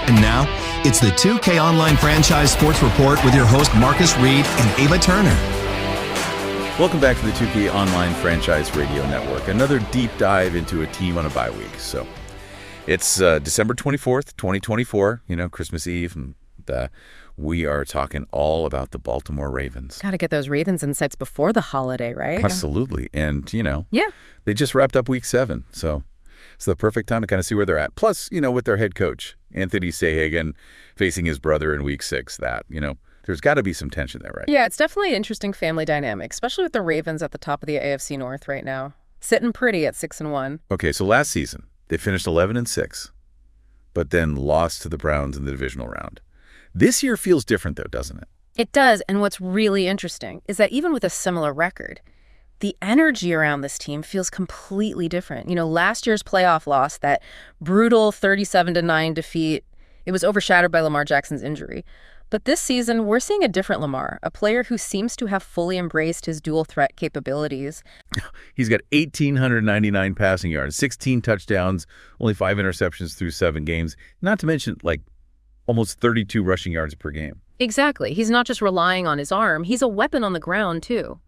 And now, it's the 2K Online Franchise Sports Report with your host Marcus Reed and Ava Turner. Welcome back to the 2K Online Franchise Radio Network. Another deep dive into a team on a bye week. So it's December 24th, 2024, Christmas Eve, and we are talking all about the Baltimore Ravens. Got to get those Ravens insights before the holiday, right? Absolutely. And, yeah, they just wrapped up week 7, so it's the perfect time to kind of see where they're at. Plus, with their head coach, Anthony Sahagan, facing his brother in week 6, there's got to be some tension there, right? Yeah, it's definitely an interesting family dynamic, especially with the Ravens at the top of the AFC North right now, sitting pretty at 6-1. Okay, so last season, they finished 11-6, but then lost to the Browns in the divisional round. This year feels different, though, doesn't it? It does, and what's really interesting is that even with a similar record, the energy around this team feels completely different. Last year's playoff loss, that brutal 37-9 defeat, it was overshadowed by Lamar Jackson's injury. But this season, we're seeing a different Lamar, a player who seems to have fully embraced his dual threat capabilities. He's got 1,899 passing yards, 16 touchdowns, only 5 interceptions through 7 games, not to mention, almost 32 rushing yards per game. Exactly. He's not just relying on his arm. He's a weapon on the ground, too.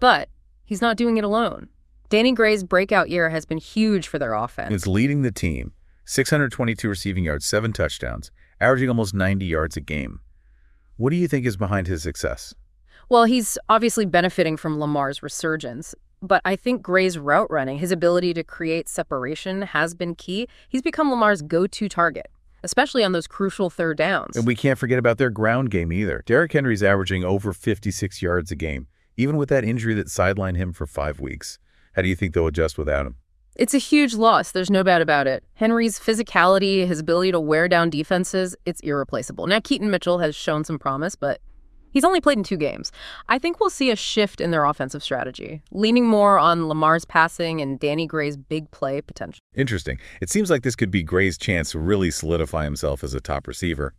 But he's not doing it alone. Danny Gray's breakout year has been huge for their offense. It's leading the team. 622 receiving yards, 7 touchdowns, averaging almost 90 yards a game. What do you think is behind his success? Well, he's obviously benefiting from Lamar's resurgence. But I think Gray's route running, his ability to create separation, has been key. He's become Lamar's go-to target, especially on those crucial third downs. And we can't forget about their ground game either. Derrick Henry's averaging over 56 yards a game, even with that injury that sidelined him for 5 weeks. How do you think they'll adjust without him? It's a huge loss. There's no doubt about it. Henry's physicality, his ability to wear down defenses, it's irreplaceable. Now, Keaton Mitchell has shown some promise, but he's only played in 2 games. I think we'll see a shift in their offensive strategy, leaning more on Lamar's passing and Danny Gray's big play potential. Interesting. It seems like this could be Gray's chance to really solidify himself as a top receiver.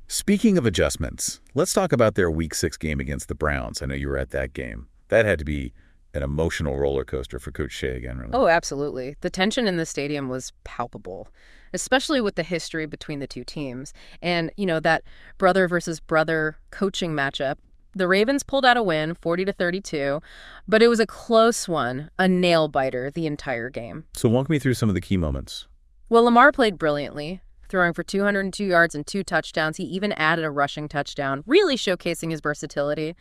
Speaking of adjustments, let's talk about their Week 6 game against the Browns. I know you were at that game. That had to be an emotional roller coaster for Coach Shea again, really. Oh, absolutely. The tension in the stadium was palpable, especially with the history between the two teams. And, that brother versus brother coaching matchup. The Ravens pulled out a win, 40-32, but it was a close one, a nail-biter the entire game. So walk me through some of the key moments. Well, Lamar played brilliantly, throwing for 202 yards and 2 touchdowns. He even added a rushing touchdown, really showcasing his versatility.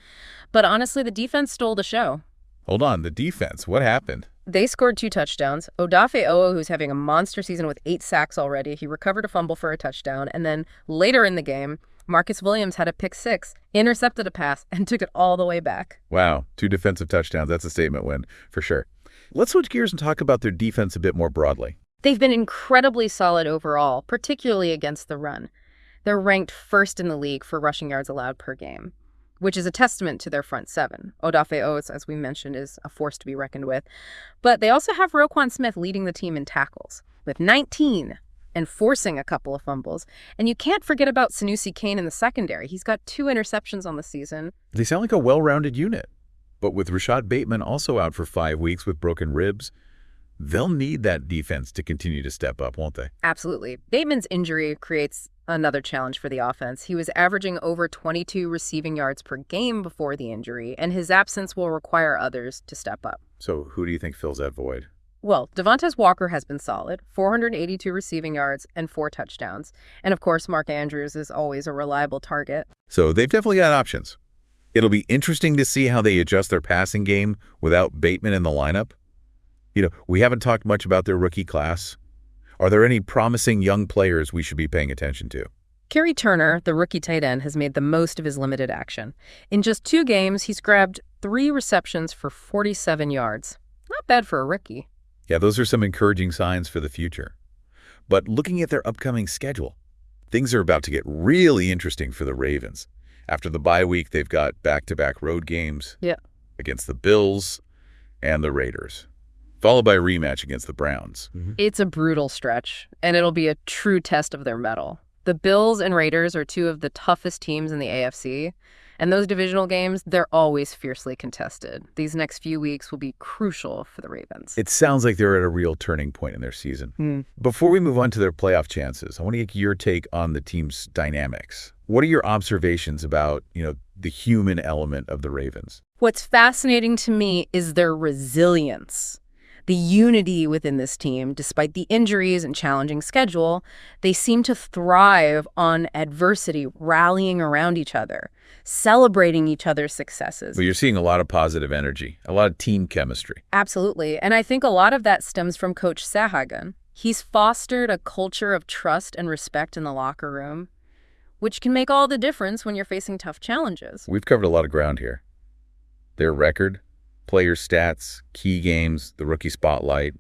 But honestly, the defense stole the show. Hold on, the defense. What happened? They scored 2 touchdowns. Odafe Owo, who's having a monster season with 8 sacks already, he recovered a fumble for a touchdown. And then later in the game, Marcus Williams had a pick 6, intercepted a pass, and took it all the way back. Wow, 2 defensive touchdowns. That's a statement win, for sure. Let's switch gears and talk about their defense a bit more broadly. They've been incredibly solid overall, particularly against the run. They're ranked first in the league for rushing yards allowed per game, which is a testament to their front 7. Odafe Owo, as we mentioned, is a force to be reckoned with. But they also have Roquan Smith leading the team in tackles with 19 and forcing a couple of fumbles. And you can't forget about Sanusi Kane in the secondary. He's got 2 interceptions on the season. They sound like a well-rounded unit. But with Rashad Bateman also out for 5 weeks with broken ribs, they'll need that defense to continue to step up, won't they? Absolutely. Bateman's injury creates another challenge for the offense. He was averaging over 22 receiving yards per game before the injury, and his absence will require others to step up. So who do you think fills that void? Well, Devontae Walker has been solid, 482 receiving yards and 4 touchdowns. And of course, Mark Andrews is always a reliable target. So they've definitely got options. It'll be interesting to see how they adjust their passing game without Bateman in the lineup. We haven't talked much about their rookie class. Are there any promising young players we should be paying attention to? Kerry Turner, the rookie tight end, has made the most of his limited action. In just 2 games, he's grabbed 3 receptions for 47 yards. Not bad for a rookie. Yeah, those are some encouraging signs for the future. But looking at their upcoming schedule, things are about to get really interesting for the Ravens. After the bye week, they've got back-to-back road games against the Bills and the Raiders, followed by a rematch against the Browns. It's a brutal stretch, and it'll be a true test of their mettle. The Bills and Raiders are 2 of the toughest teams in the AFC, And those divisional games, they're always fiercely contested. These next few weeks will be crucial for the Ravens. It sounds like they're at a real turning point in their season. Before we move on to their playoff chances, I want to get your take on the team's dynamics. What are your observations about, the human element of the Ravens? What's fascinating to me is their resilience. The unity within this team, despite the injuries and challenging schedule, they seem to thrive on adversity, rallying around each other, celebrating each other's successes. Well, you're seeing a lot of positive energy, a lot of team chemistry. Absolutely. And I think a lot of that stems from Coach Sahagan. He's fostered a culture of trust and respect in the locker room, which can make all the difference when you're facing tough challenges. We've covered a lot of ground here. Their record, player stats, key games, the rookie spotlight,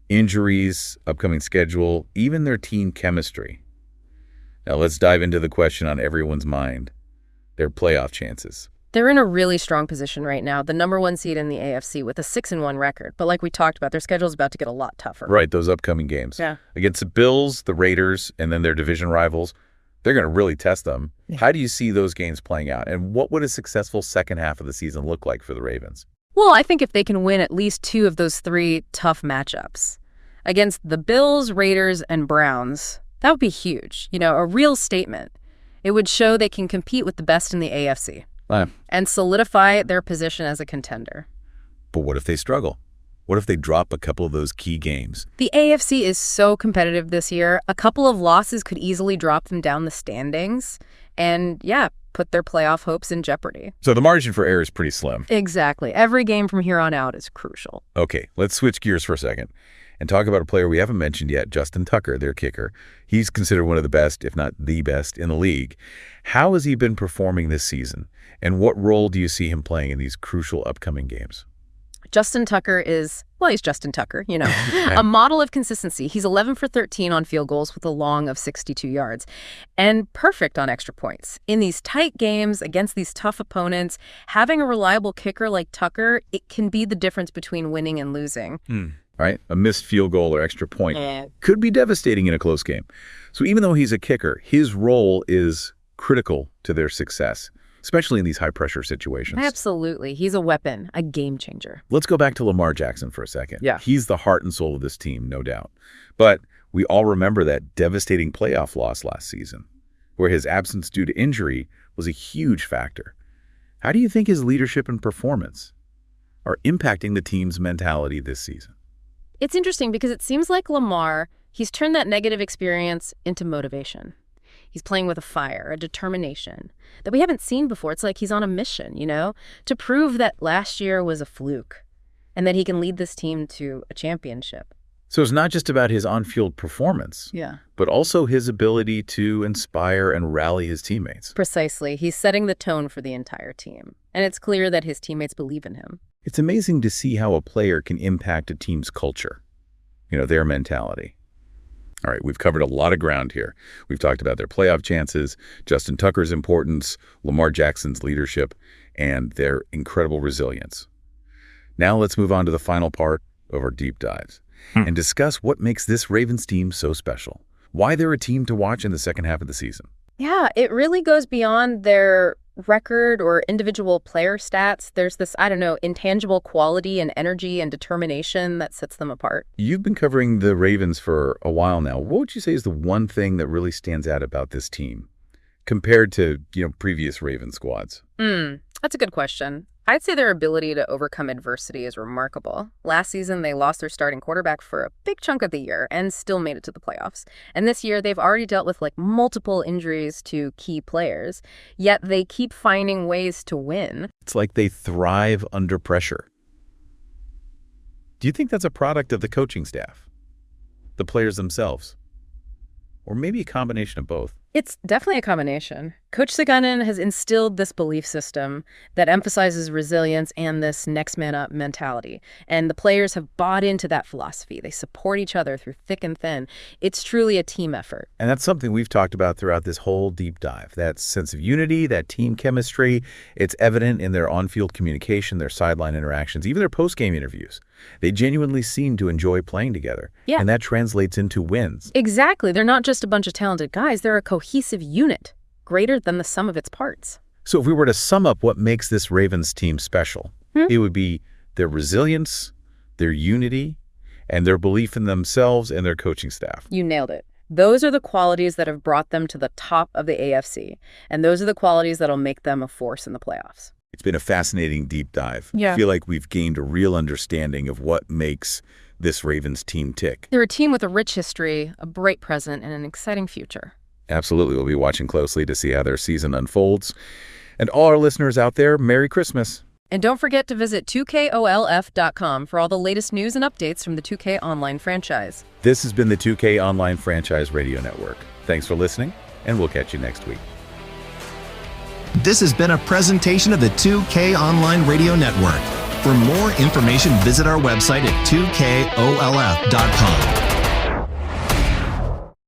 injuries, upcoming schedule, even their team chemistry. Now let's dive into the question on everyone's mind, their playoff chances. They're in a really strong position right now, the #1 seed in the AFC with a 6-1 record. But like we talked about, their schedule's about to get a lot tougher. Right, those upcoming games. Yeah. Against the Bills, the Raiders, and then their division rivals, they're going to really test them. Yeah. How do you see those games playing out? And what would a successful second half of the season look like for the Ravens? Well, I think if they can win at least 2 of those 3 tough matchups against the Bills, Raiders, and Browns, that would be huge. A real statement. It would show they can compete with the best in the AFC and solidify their position as a contender. But what if they struggle? What if they drop a couple of those key games? The AFC is so competitive this year. A couple of losses could easily drop them down the standings and, put their playoff hopes in jeopardy. So the margin for error is pretty slim. Exactly. Every game from here on out is crucial. Okay, let's switch gears for a second and talk about a player we haven't mentioned yet, Justin Tucker, their kicker. He's considered one of the best, if not the best, in the league. How has he been performing this season? And what role do you see him playing in these crucial upcoming games? Justin Tucker is, he's Justin Tucker, a model of consistency. He's 11 for 13 on field goals with a long of 62 yards and perfect on extra points. In these tight games against these tough opponents, having a reliable kicker like Tucker, it can be the difference between winning and losing. Right? A missed field goal or extra point could be devastating in a close game. So even though he's a kicker, his role is critical to their success, especially in these high-pressure situations. Absolutely. He's a weapon, a game changer. Let's go back to Lamar Jackson for a second. Yeah. He's the heart and soul of this team, no doubt. But we all remember that devastating playoff loss last season, where his absence due to injury was a huge factor. How do you think his leadership and performance are impacting the team's mentality this season? It's interesting because it seems like Lamar, he's turned that negative experience into motivation. He's playing with a fire, a determination that we haven't seen before. It's like he's on a mission, to prove that last year was a fluke and that he can lead this team to a championship. So it's not just about his on-field performance, but also his ability to inspire and rally his teammates. Precisely. He's setting the tone for the entire team. And it's clear that his teammates believe in him. It's amazing to see how a player can impact a team's culture, their mentality. All right, we've covered a lot of ground here. We've talked about their playoff chances, Justin Tucker's importance, Lamar Jackson's leadership, and their incredible resilience. Now let's move on to the final part of our deep dives and discuss what makes this Ravens team so special, why they're a team to watch in the second half of the season. Yeah, it really goes beyond their record or individual player stats. There's this, intangible quality and energy and determination that sets them apart. You've been covering the Ravens for a while now. What would you say is the one thing that really stands out about this team compared to, previous Ravens squads? That's a good question. I'd say their ability to overcome adversity is remarkable. Last season, they lost their starting quarterback for a big chunk of the year and still made it to the playoffs. And this year, they've already dealt with multiple injuries to key players, yet they keep finding ways to win. It's like they thrive under pressure. Do you think that's a product of the coaching staff, the players themselves, or maybe a combination of both? It's definitely a combination. Coach Sahagan has instilled this belief system that emphasizes resilience and this next man up mentality. And the players have bought into that philosophy. They support each other through thick and thin. It's truly a team effort. And that's something we've talked about throughout this whole deep dive. That sense of unity, that team chemistry, it's evident in their on-field communication, their sideline interactions, even their post-game interviews. They genuinely seem to enjoy playing together. Yeah. And that translates into wins. Exactly. They're not just a bunch of talented guys. They're a cohesive unit, greater than the sum of its parts. So if we were to sum up what makes this Ravens team special, it would be their resilience, their unity, and their belief in themselves and their coaching staff. You nailed it. Those are the qualities that have brought them to the top of the AFC, and those are the qualities that'll make them a force in the playoffs. It's been a fascinating deep dive. Yeah. I feel like we've gained a real understanding of what makes this Ravens team tick. They're a team with a rich history, a bright present, and an exciting future. Absolutely. We'll be watching closely to see how their season unfolds. And all our listeners out there, Merry Christmas. And don't forget to visit 2KOLF.com for all the latest news and updates from the 2K Online franchise. This has been the 2K Online Franchise Radio Network. Thanks for listening, and we'll catch you next week. This has been a presentation of the 2K Online Radio Network. For more information, visit our website at 2KOLF.com.